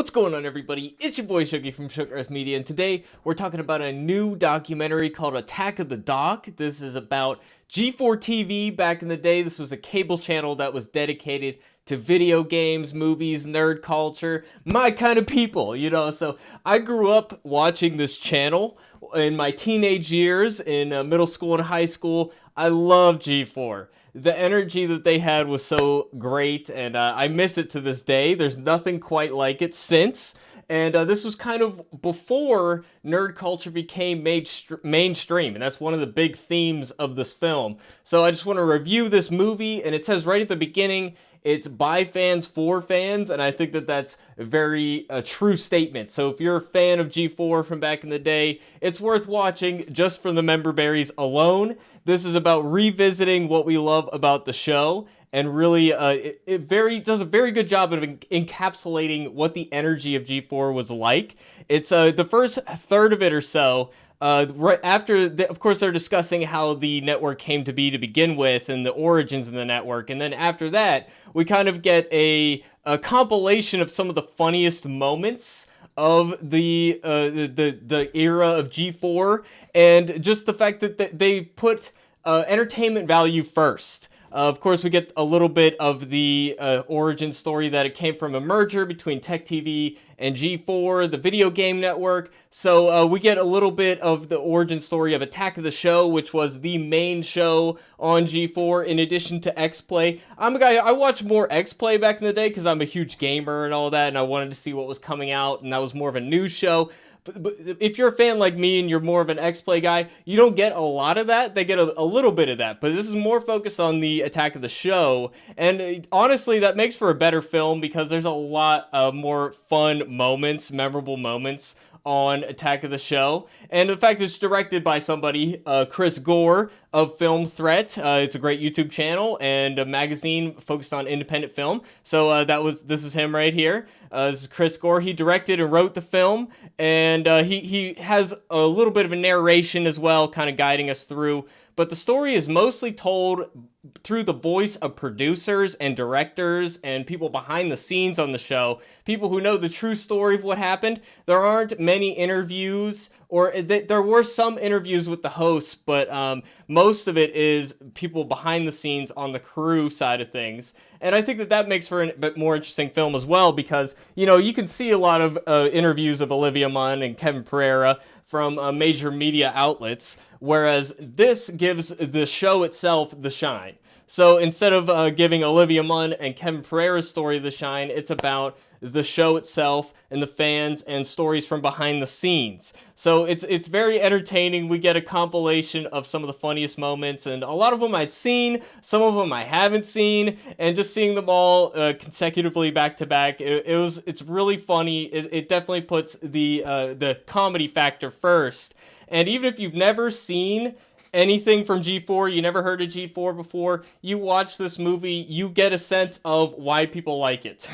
What's going on, everybody? It's your boy Shuggy from Sugar Earth Media, and today we're talking about a new documentary called Attack of the Doc. This is about G4TV. Back in the day, this was a cable channel that was dedicated to video games, movies, nerd culture, my kind of people, So I grew up watching this channel in my teenage years, in middle school and high school. I love G4. The energy that they had was so great, and I miss it to this day. There's nothing quite like it since. And this was kind of before nerd culture became mainstream, and that's one of the big themes of this film. So I just want to review this movie, and it says right at the beginning, it's by fans for fans, and I think that that's a very true statement. So if you're a fan of G4 from back in the day, it's worth watching just for the member berries alone. This is about revisiting what we love about the show, and really it does a very good job of encapsulating what the energy of G4 was like. It's the first third of it or so. Right after, of course, they're discussing how the network came to be to begin with and the origins of the network. And then after that, we kind of get a compilation of some of the funniest moments of the era of G4, and just the fact that they put entertainment value first. Of course, we get a little bit of the origin story that it came from a merger between Tech TV and G4, the video game network. So we get a little bit of the origin story of Attack of the Show, which was the main show on G4 in addition to X-Play. I'm a guy, I watched more X-Play back in the day because I'm a huge gamer and all that, and I wanted to see what was coming out, and that was more of a news show. But if you're a fan like me and you're more of an X-Play guy, you don't get a lot of that. They get a little bit of that, but this is more focused on the Attack of the Show, and honestly, that makes for a better film because there's a lot more fun moments, memorable moments on Attack of the Show. And the fact it's directed by somebody, Chris Gore of Film Threat. It's a great YouTube channel and a magazine focused on independent film. So this is him right here. This is Chris Gore. He directed and wrote the film, and he has a little bit of a narration as well, kind of guiding us through. But the story is mostly told through the voice of producers and directors and people behind the scenes on the show, people who know the true story of what happened. There aren't many interviews, or there were some interviews with the hosts, but most of it is people behind the scenes on the crew side of things. And I think that makes for a bit more interesting film as well, because, you can see a lot of interviews of Olivia Munn and Kevin Pereira from major media outlets, whereas this gives the show itself the shine. So instead of giving Olivia Munn and Kevin Pereira's story the shine, it's about the show itself and the fans and stories from behind the scenes. So it's very entertaining. We get a compilation of some of the funniest moments, and a lot of them I'd seen, some of them I haven't seen, and just seeing them all consecutively back to back, it's really funny. It definitely puts the comedy factor first. And even if you've never seen anything from G4, you never heard of G4 before, you watch this movie, you get a sense of why people like it.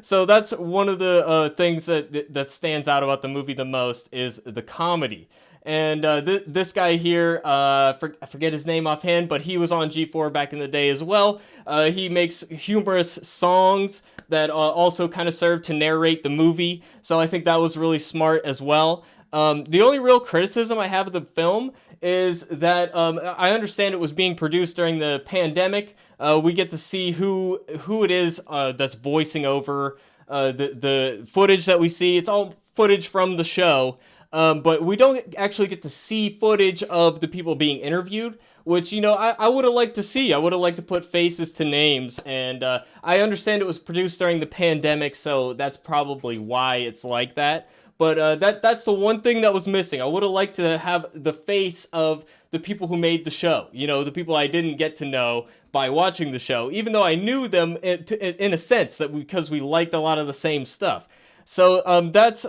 So that's one of the things that stands out about the movie the most, is the comedy. And this guy here, I forget his name offhand, but he was on G4 back in the day as well. He makes humorous songs that also kind of serve to narrate the movie, so I think that was really smart as well. The only real criticism I have of the film is that I understand it was being produced during the pandemic. We get to see who it is that's voicing over the footage that we see. It's all footage from the show, but we don't actually get to see footage of the people being interviewed, which, I would have liked to see. I would have liked to put faces to names, and I understand it was produced during the pandemic, so that's probably why it's like that. But that's the one thing that was missing. I would have liked to have the face of the people who made the show. The people I didn't get to know by watching the show, even though I knew them in a sense, because we liked a lot of the same stuff. So that's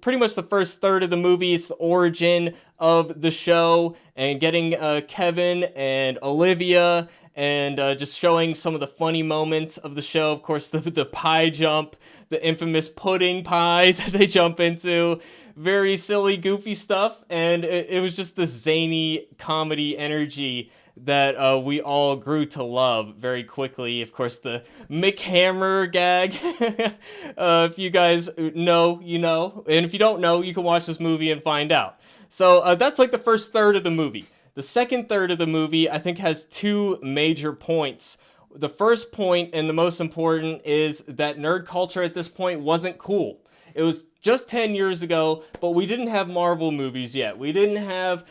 pretty much the first third of the movie. It's the origin of the show, and getting Kevin and Olivia, and just showing some of the funny moments of the show. Of course, the pie jump, the infamous pudding pie that they jump into. Very silly, goofy stuff, and it was just this zany comedy energy that we all grew to love very quickly. Of course, the Mick Hammer gag. If you guys know, you know. And if you don't know, you can watch this movie and find out. So that's like the first third of the movie. The second third of the movie, I think, has two major points. The first point, and the most important, is that nerd culture at this point wasn't cool. It was just 10 years ago, but we didn't have Marvel movies yet. We didn't have,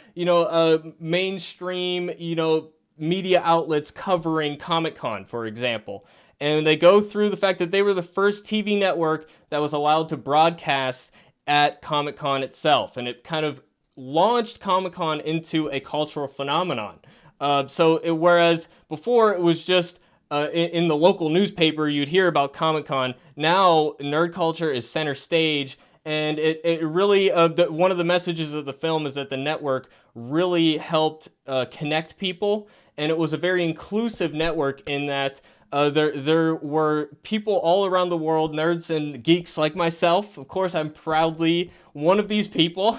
mainstream, media outlets covering Comic-Con, for example. And they go through the fact that they were the first TV network that was allowed to broadcast at Comic-Con itself. And it kind of launched Comic-Con into a cultural phenomenon. Whereas before it was just in the local newspaper, you'd hear about Comic-Con. Now, nerd culture is center stage, and it really, one of the messages of the film is that the network really helped connect people, and it was a very inclusive network in that there were people all around the world, nerds and geeks like myself. Of course, I'm proudly one of these people.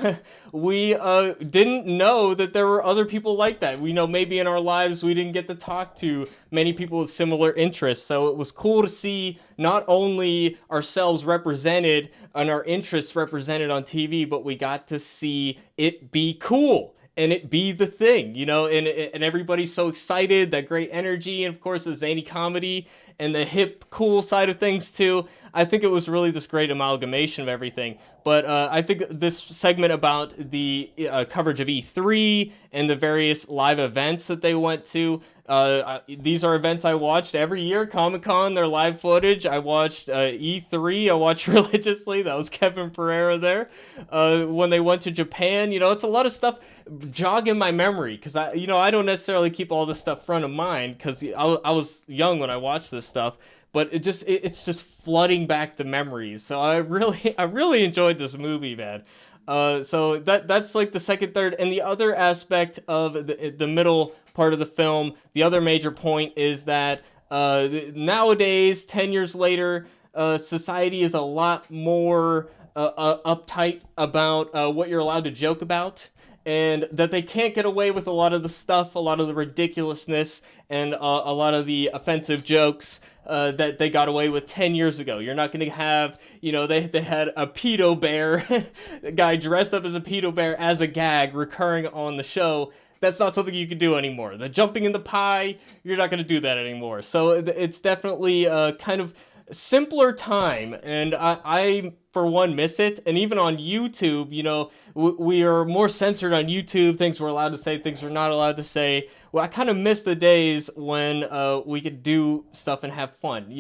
We didn't know that there were other people like that. We know maybe in our lives we didn't get to talk to many people with similar interests. So it was cool to see not only ourselves represented and our interests represented on TV, but we got to see it be cool. And it be the thing, and everybody's so excited, that great energy, and of course the zany comedy and the hip, cool side of things too. I think it was really this great amalgamation of everything. But I think this segment about the coverage of E3 and the various live events that they went to, these are events I watched every year. Comic-Con, their live footage. I watched E3. I watched religiously. That was Kevin Pereira there. When they went to Japan, it's a lot of stuff jogging my memory, because I don't necessarily keep all this stuff front of mind, because I was young when I watched this stuff. But it's just flooding back the memories. So I really enjoyed this movie, man. So that's like the second third. And the other aspect of the middle part of the film, the other major point is that nowadays, 10 years later, society is a lot more uptight about what you're allowed to joke about. And that they can't get away with a lot of the stuff, a lot of the ridiculousness, and a lot of the offensive jokes that they got away with 10 years ago. You're not going to have, they had a pedo bear, a guy dressed up as a pedo bear as a gag recurring on the show. That's not something you can do anymore. The jumping in the pie, you're not going to do that anymore. So it's definitely kind of simpler time, and I for one miss it. And even on YouTube, we are more censored on YouTube. Things we're allowed to say, things we're not allowed to say. Well, I kind of miss the days when we could do stuff and have fun,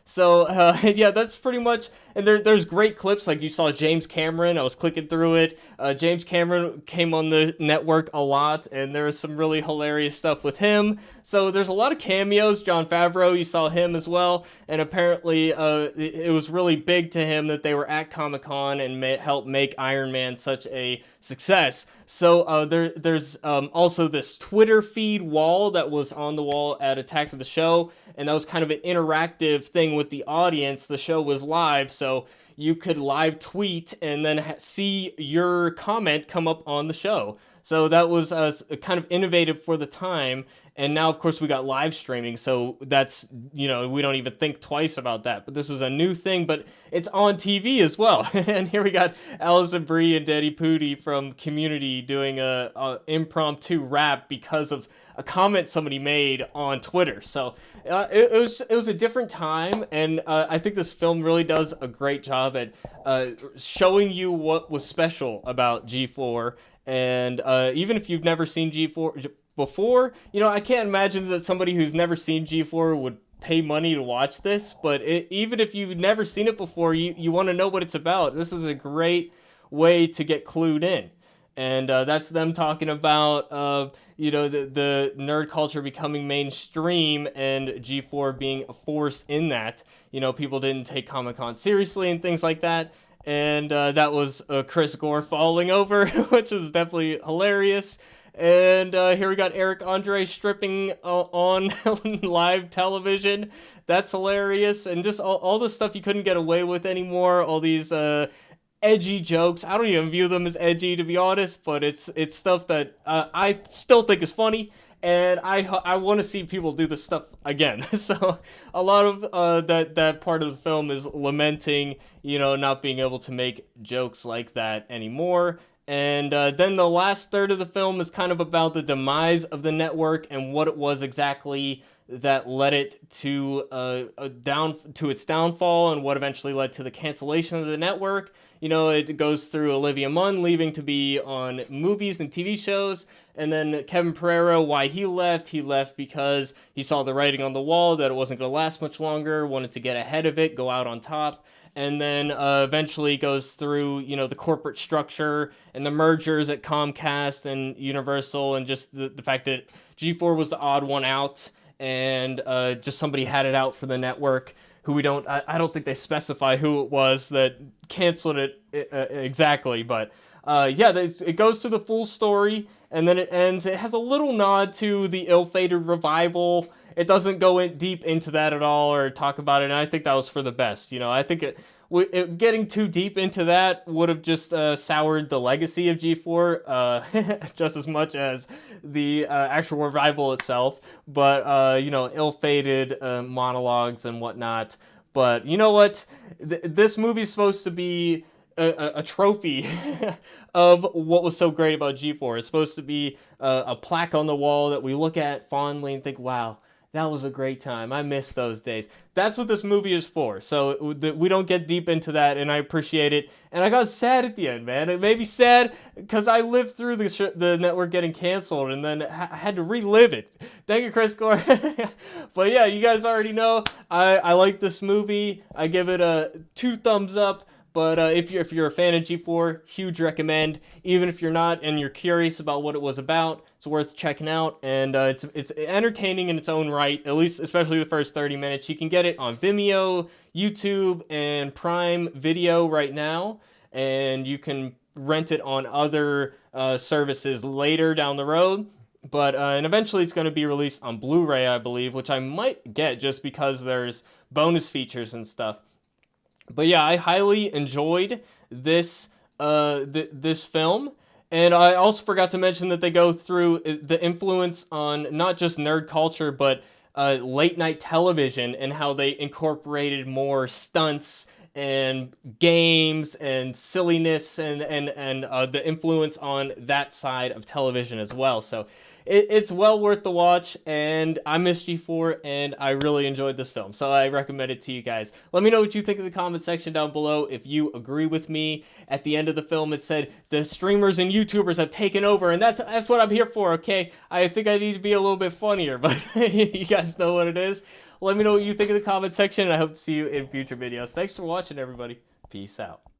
So yeah, that's pretty much. And there's great clips, like you saw James Cameron. I was clicking through it. James Cameron came on the network a lot, and there was some really hilarious stuff with him. So there's a lot of cameos. Jon Favreau, you saw him as well, and apparently it was really big to him that they were at Comic-Con and helped make Iron Man such a success. So there's also this Twitter feed wall that was on the wall at Attack of the Show, and that was kind of an interactive thing with the audience. The show was live, so you could live tweet and then see your comment come up on the show. So that was kind of innovative for the time. And now, of course, we got live streaming, so that's, we don't even think twice about that. But this was a new thing, but it's on TV as well. And here we got Alison Brie and Daddy Pooty from Community doing a impromptu rap because of a comment somebody made on Twitter. So it was a different time, and I think this film really does a great job at showing you what was special about G4. And even if you've never seen G4 before, I can't imagine that somebody who's never seen G4 would pay money to watch this. But even if you've never seen it before, you want to know what it's about. This is a great way to get clued in. And that's them talking about, the nerd culture becoming mainstream and G4 being a force in that. People didn't take Comic-Con seriously and things like that. And that was Chris Gore falling over, which was definitely hilarious. And here we got Eric Andre stripping on live television. That's hilarious. And just all the stuff you couldn't get away with anymore. All these edgy jokes. I don't even view them as edgy, to be honest. But it's stuff that I still think is funny. and I want to see people do this stuff again. So a lot of that part of the film is lamenting, not being able to make jokes like that anymore. And then the last third of the film is kind of about the demise of the network and what it was exactly that led it to its downfall, and what eventually led to the cancellation of the network. It goes through Olivia Munn leaving to be on movies and TV shows, and then Kevin Pereira, why he left. He left because he saw the writing on the wall that it wasn't going to last much longer, wanted to get ahead of it, go out on top. And then eventually goes through, the corporate structure and the mergers at Comcast and Universal, and just the fact that G4 was the odd one out, and just somebody had it out for the network, who I don't think they specify who it was that canceled it exactly, but yeah, it goes through the full story, and then it ends. It has a little nod to the ill-fated revival. It doesn't go deep into that at all or talk about it, and I think that was for the best. I think getting too deep into that would have just soured the legacy of G4 just as much as the actual revival itself. But ill-fated monologues and whatnot. But you know what? This movie's supposed to be a trophy of what was so great about G4. It's supposed to be a plaque on the wall that we look at fondly and think, wow, that was a great time. I miss those days. That's what this movie is for. So we don't get deep into that, and I appreciate it. And I got sad at the end, man. It made me sad because I lived through the network getting canceled, and then I had to relive it. Thank you, Chris Gore. But yeah, you guys already know I like this movie. I give it a 2 thumbs up. But if you're a fan of G4, huge recommend. Even if you're not and you're curious about what it was about, it's worth checking out. And it's entertaining in its own right, at least especially the first 30 minutes. You can get it on Vimeo, YouTube, and Prime Video right now. And you can rent it on other services later down the road. But and eventually it's going to be released on Blu-ray, I believe, which I might get just because there's bonus features and stuff. But yeah, I highly enjoyed this this film. And I also forgot to mention that they go through the influence on not just nerd culture, but late night television, and how they incorporated more stunts and games and silliness, and the influence on that side of television as well. So it's well worth the watch, and I miss G4, and I really enjoyed this film, so I recommend it to you guys. Let me know what you think in the comment section down below. If you agree with me, at the end of the film it said the streamers and YouTubers have taken over, and that's what I'm here for. Okay, I think I need to be a little bit funnier, but you guys know what it is. Let me know what you think in the comment section, and I hope to see you in future videos. Thanks for watching, everybody. Peace out.